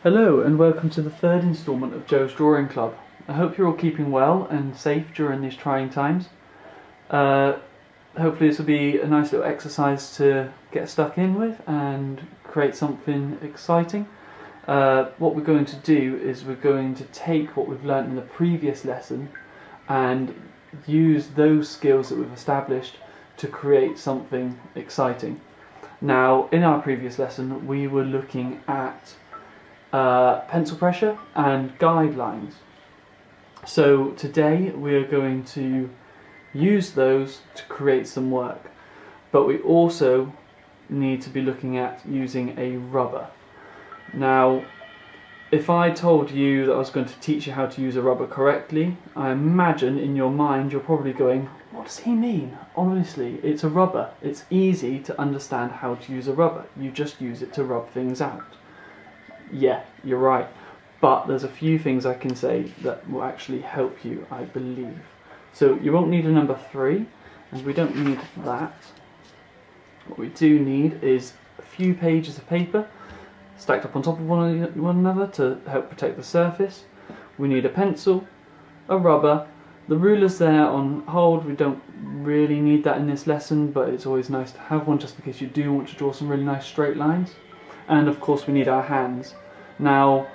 Hello and welcome to the third instalment of Joe's Drawing Club. I hope you're all keeping well and safe during these trying times. Hopefully this will be a nice little exercise to get stuck in with and create something exciting. What we're going to do is we're going to take what we've learnt in the previous lesson and use those skills that we've established to create something exciting. Now, in our previous lesson we were looking at pencil pressure and guidelines. So today we're going to use those to create some work, but we also need to be looking at using a rubber. Now, if I told you that I was going to teach you how to use a rubber correctly, I imagine in your mind you're probably going, what does he mean? Honestly, it's a rubber. It's easy to understand how to use a rubber. You just use it to rub things out. Yeah, you're right, but there's a few things I can say that will actually help you, I believe. So you won't need a number 3, and we don't need that. What we do need is a few pages of paper stacked up on top of one another to help protect the surface. We need a pencil, a rubber. The ruler's there on hold. We don't really need that in this lesson, but it's always nice to have one just in case you do want to draw some really nice straight lines. And of course we need our hands. Now,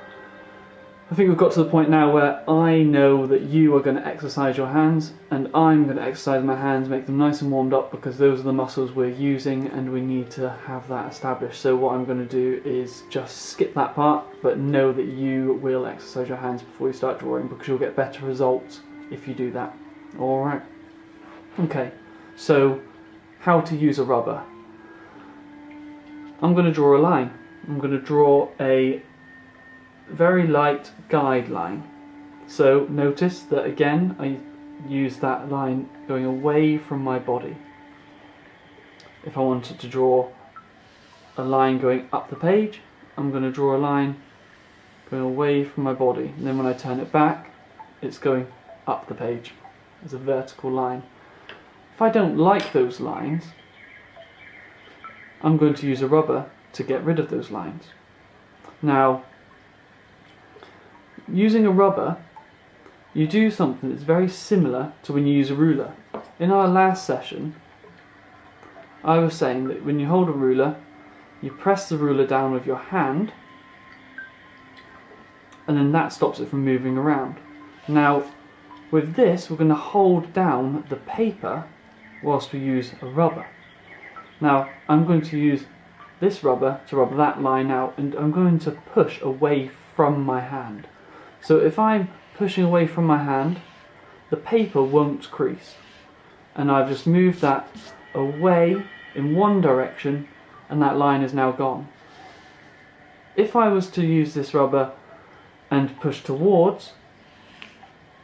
I think we've got to the point now where I know that you are going to exercise your hands and I'm going to exercise my hands, make them nice and warmed up, because those are the muscles we're using and we need to have that established. So what I'm going to do is just skip that part, but know that you will exercise your hands before you start drawing, because you'll get better results if you do that. Alright. Okay, so how to use a rubber. I'm going to draw a line. I'm going to draw a very light guideline. So notice that again I use that line going away from my body. If I wanted to draw a line going up the page, I'm going to draw a line going away from my body, and then when I turn it back it's going up the page as a vertical line. If I don't like those lines, I'm going to use a rubber to get rid of those lines. Now, using a rubber, you do something that's very similar to when you use a ruler. In our last session, I was saying that when you hold a ruler, you press the ruler down with your hand, and then that stops it from moving around. Now, with this, we're going to hold down the paper whilst we use a rubber. Now, I'm going to use this rubber to rub that line out, and I'm going to push away from my hand. So if I'm pushing away from my hand, the paper won't crease, and I've just moved that away in one direction and that line is now gone. If I was to use this rubber and push towards,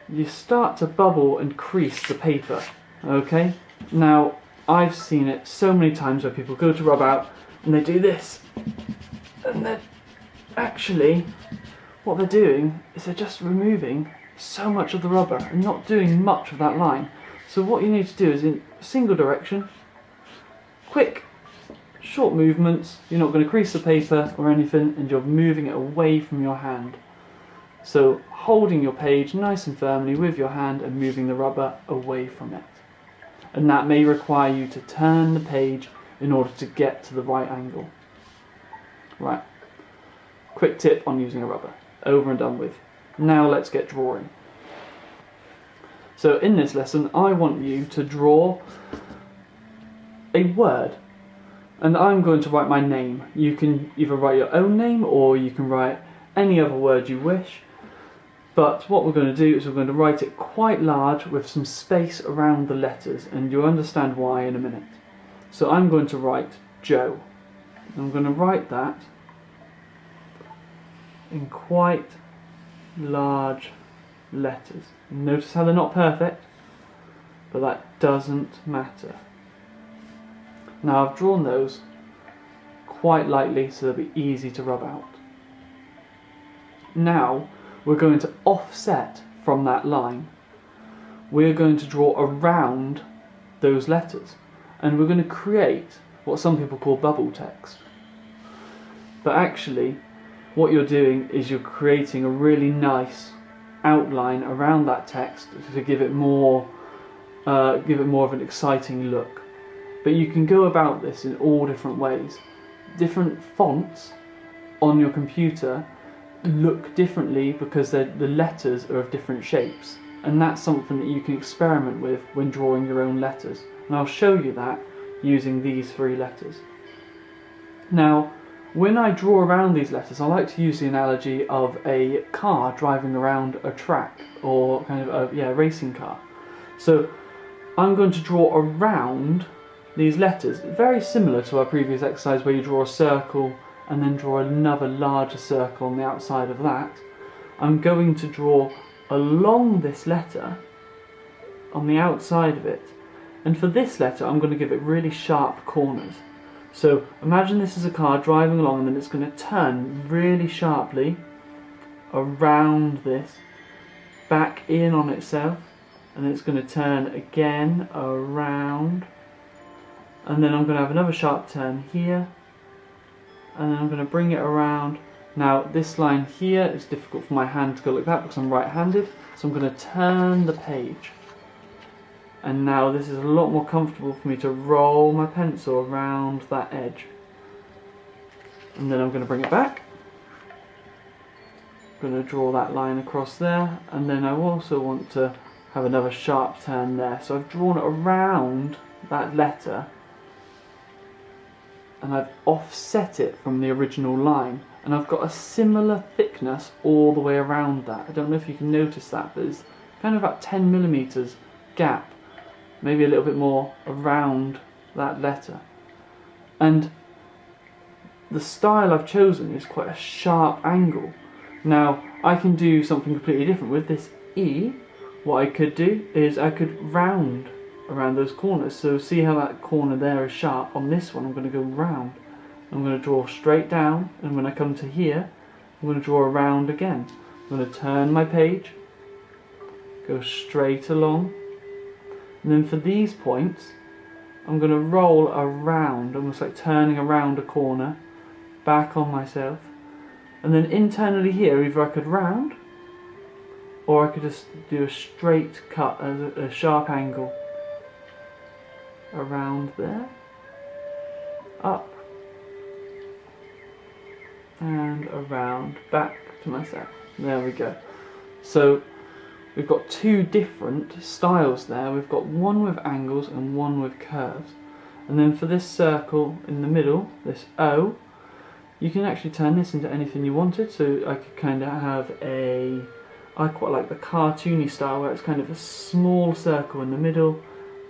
you start to bubble and crease the paper. Okay? Now, I've seen it so many times where people go to rub out and they do this, and then actually what they're doing is they're just removing so much of the rubber and not doing much of that line. So what you need to do is in a single direction, quick, short movements. You're not going to crease the paper or anything, and you're moving it away from your hand. So holding your page nice and firmly with your hand and moving the rubber away from it. And that may require you to turn the page in order to get to the right angle. Right, quick tip on using a rubber, over and done with. Now let's get drawing. So in this lesson I want you to draw a word, and I'm going to write my name. You can either write your own name or you can write any other word you wish, but what we're going to do is we're going to write it quite large with some space around the letters, and you'll understand why in a minute. So I'm going to write Joe. I'm going to write that in quite large letters. Notice how they're not perfect, but that doesn't matter. Now I've drawn those quite lightly so they'll be easy to rub out. Now we're going to offset from that line. We're going to draw around those letters, and we're going to create what some people call bubble text. But actually what you're doing is you're creating a really nice outline around that text to give it more of an exciting look. But you can go about this in all different ways. Different fonts on your computer look differently because the letters are of different shapes, and that's something that you can experiment with when drawing your own letters, and I'll show you that using these 3 letters. Now, when I draw around these letters, I like to use the analogy of a car driving around a track, or kind of a racing car. So I'm going to draw around these letters, very similar to our previous exercise where you draw a circle and then draw another larger circle on the outside of that. I'm going to draw along this letter on the outside of it, and for this letter I'm going to give it really sharp corners. So imagine this is a car driving along, and then it's going to turn really sharply around this, back in on itself, and then it's going to turn again around, and then I'm going to have another sharp turn here, and then I'm going to bring it around. Now this line here is difficult for my hand to go like that because I'm right-handed, so I'm going to turn the page, and now this is a lot more comfortable for me to roll my pencil around that edge, and then I'm going to bring it back. I'm going to draw that line across there, and then I also want to have another sharp turn there. So I've drawn it around that letter, and I've offset it from the original line, and I've got a similar thickness all the way around that. I don't know if you can notice that, but it's kind of about 10 millimeters gap, maybe a little bit more around that letter. And the style I've chosen is quite a sharp angle. Now I can do something completely different with this E. What I could do is I could round around those corners. So see how that corner there is sharp? On this one I'm going to go round. I'm going to draw straight down, and when I come to here I'm going to draw around again. I'm going to turn my page, go straight along, and then for these points I'm going to roll around, almost like turning around a corner, back on myself, and then internally here either I could round, or I could just do a straight cut, a sharp angle around there, up and around, back to myself. There we go. So we've got 2 different styles there. We've got one with angles and one with curves. And then for this circle in the middle, this O, you can actually turn this into anything you wanted. So I could kind of have I quite like the cartoony style where it's kind of a small circle in the middle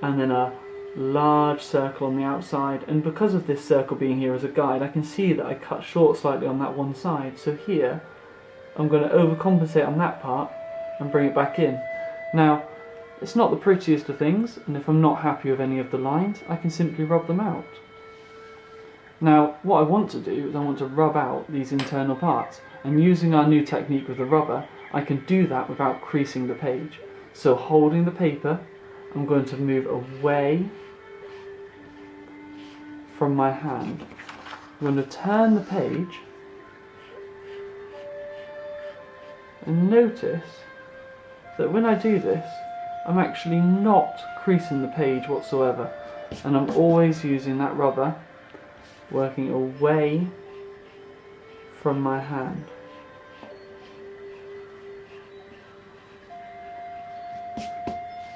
and then a large circle on the outside. And because of this circle being here as a guide, I can see that I cut short slightly on that one side. So here I'm going to overcompensate on that part and bring it back in. Now it's not the prettiest of things, and if I'm not happy with any of the lines I can simply rub them out. Now what I want to do is I want to rub out these internal parts, and using our new technique with the rubber I can do that without creasing the page. So holding the paper, I'm going to move away from my hand. I'm going to turn the page, and notice that when I do this I'm actually not creasing the page whatsoever, and I'm always using that rubber working away from my hand.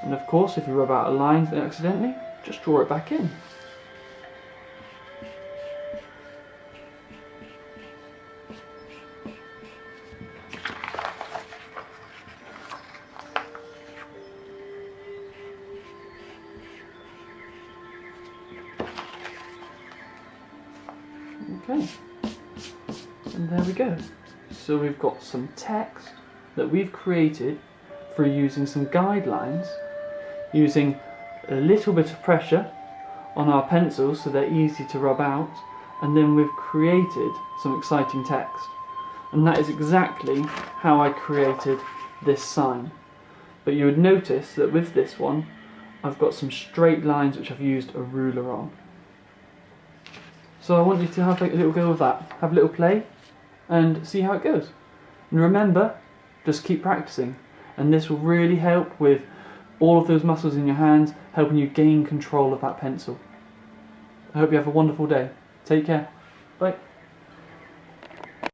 And of course if you rub out a line accidentally, just draw it back in. Okay, and there we go. So we've got some text that we've created for using some guidelines, using a little bit of pressure on our pencils so they're easy to rub out, and then we've created some exciting text. And that is exactly how I created this sign. But you would notice that with this one I've got some straight lines which I've used a ruler on. So I want you to have a little go with that. Have a little play. and see how it goes. And remember, just keep practicing, and this will really help with all of those muscles in your hands, helping you gain control of that pencil. I hope you have a wonderful day. Take care. Bye.